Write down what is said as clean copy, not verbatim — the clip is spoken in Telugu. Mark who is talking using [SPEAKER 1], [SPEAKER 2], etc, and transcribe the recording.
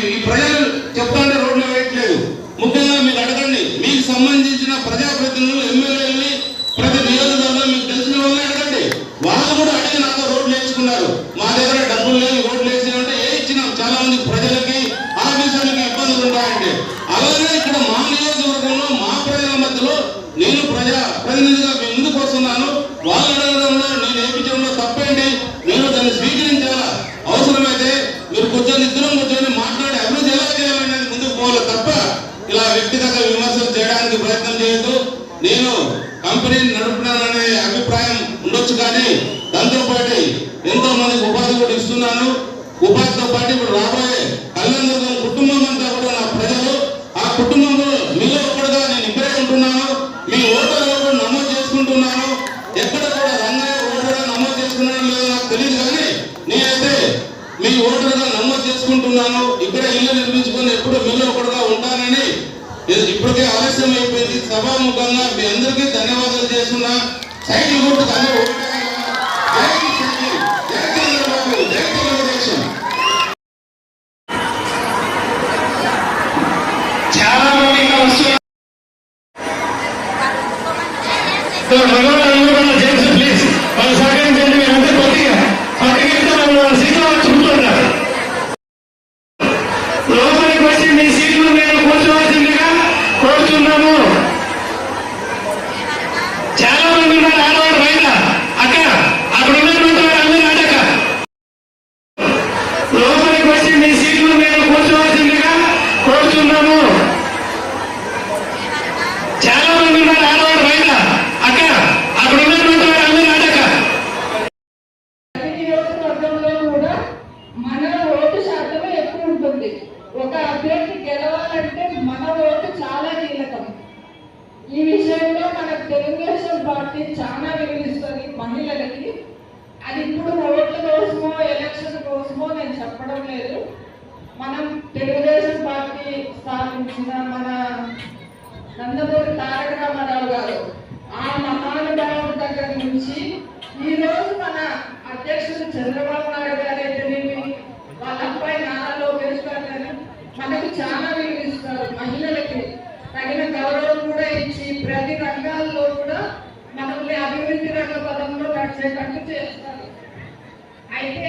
[SPEAKER 1] ఈ ప్రజలు చెప్తాంటే రోడ్లు వేయట్లేదు. ముఖ్యంగా మీరు అడగండి, మీకు సంబంధించిన ప్రజాప్రతినిధులు ఎమ్మెల్యేలని ప్రతి నియోజకవర్గంలో మీకు తెలిసిన వాళ్ళని అడగండి. వాళ్ళు కూడా అడిగి నాతో రోడ్లు వేసుకున్నారు. మా దగ్గర డబ్బులు లేని రోడ్లు వేసినామంటే ఇచ్చినాం. చాలా మంది ప్రజలకి ఆఫీసర్లకి ఇబ్బందులు ఉంటాయంటే. అలాగే ఇక్కడ మా నియోజకవర్గంలో మా ప్రజల మధ్యలో నేను ప్రజా ప్రతినిధిగా ముందుకు వస్తున్నాను. వాళ్ళు అడగడంలో నేను వేయించడంలో తప్పేంటి? నేను దాన్ని స్వీకరించాలా? అవసరమైతే మీరు కూర్చొని ఇద్దరం కూర్చొని మాట్లాడి అభివృద్ధి ఎలా చేయాలనేది ముందుకు పోవాలి తప్ప ఇలా వ్యక్తిగత విమర్శలు చేయడానికి ప్రయత్నం చేయొద్దు. నేను కంపెనీని నడుపుతున్నాననే అభిప్రాయం ఉండొచ్చు, కానీ దాంతో పాటు ఎంతో మందికి ఉపాధి కూడా ఇస్తున్నాను. ఉపాధితో పాటు ఇప్పుడు రాబోయే కళ్యాణదుర్గం కుటుంబం అంతా కూడా నా ప్రజలు. ఆ కుటుంబంలో మీలో ఒకటిగా నేను ఇక్కడే ఉంటున్నాను. మీ ఓటర్లు కూడా నమోదు చేసుకుంటున్నాను. ఎక్కడ కూడా రంగయ్య ఓటర్గా నమోదు చేసుకున్నాను లేదో నాకు తెలియదు, కానీ నేనైతే మీ ఓటర్గా నమోదు చేసుకుంటున్నాను. ఇక్కడ ఇల్లు నిర్మించుకొని ఎప్పుడు మీలో ఒకటిగా ఉంటానని. ఇప్పటికే ఆలస్యం అయిపోయింది. సభాముఖంగా మీ అందరికీ ధన్యవాదాలు చేస్తున్నా. సైకిల్ గుర్తు కానీ
[SPEAKER 2] చాలా మంది ప్లీజ్ వాళ్ళు సహకరించండి. మీరంతా కొద్దిగా పక్కకి వాళ్ళ సీట్లో చూస్తున్నారు. లోపలికి వచ్చి మీ సీట్లు మీరు కూర్చోవలసిందిగా కోరుతున్నాము. చాలా మంది ఉన్నారు ఆడవాడు బయట. అక్క అక్కడ ఉన్నటువంటి వారు అందరూ అడక లోపలికి వచ్చి మీ సీట్లు మీరు కూర్చోవలసిందిగా కోరుతున్నాము. చాలా మంది ఉన్నారు ఆడవాడు బయట. అక్క అక్కడ ఉన్నటువంటి వారు అందరూ అడక.
[SPEAKER 3] నియోజకవర్గంలో కూడా మన ఓటు శాతం ఎక్కువ ఉంటుంది. ఒక అభ్యర్థి గెలవాలంటే మన ఓటు చాలా కీలకం. ఈ విషయంలో మనకు తెలుగుదేశం పార్టీ చాలా విలువిస్తుంది మహిళలకి. అది ఇప్పుడు ఓట్ల కోసమో ఎలక్షన్ కోసమో నేను చెప్పడం లేదు. మనం తెలుగుదేశం పార్టీ స్థాపించిన మన నందమూరి తారక రామారావు గారు, ఆ మహానుభావుడి దగ్గర నుంచి ఈ రోజు మన అధ్యక్షుడు చంద్రబాబు నాయుడు గారు అయితేనేమి, వాళ్ళ అబ్బాయి నారా లోకేష్ గారు మనకు చాలా విలువిస్తారు. మహిళలకి తగిన గౌరవం కూడా ఇచ్చి ప్రతి రంగాల్లో కూడా మనల్ని అభివృద్ధి రంగ పదంలో నడిచేటట్టు చేస్తారు. అయితే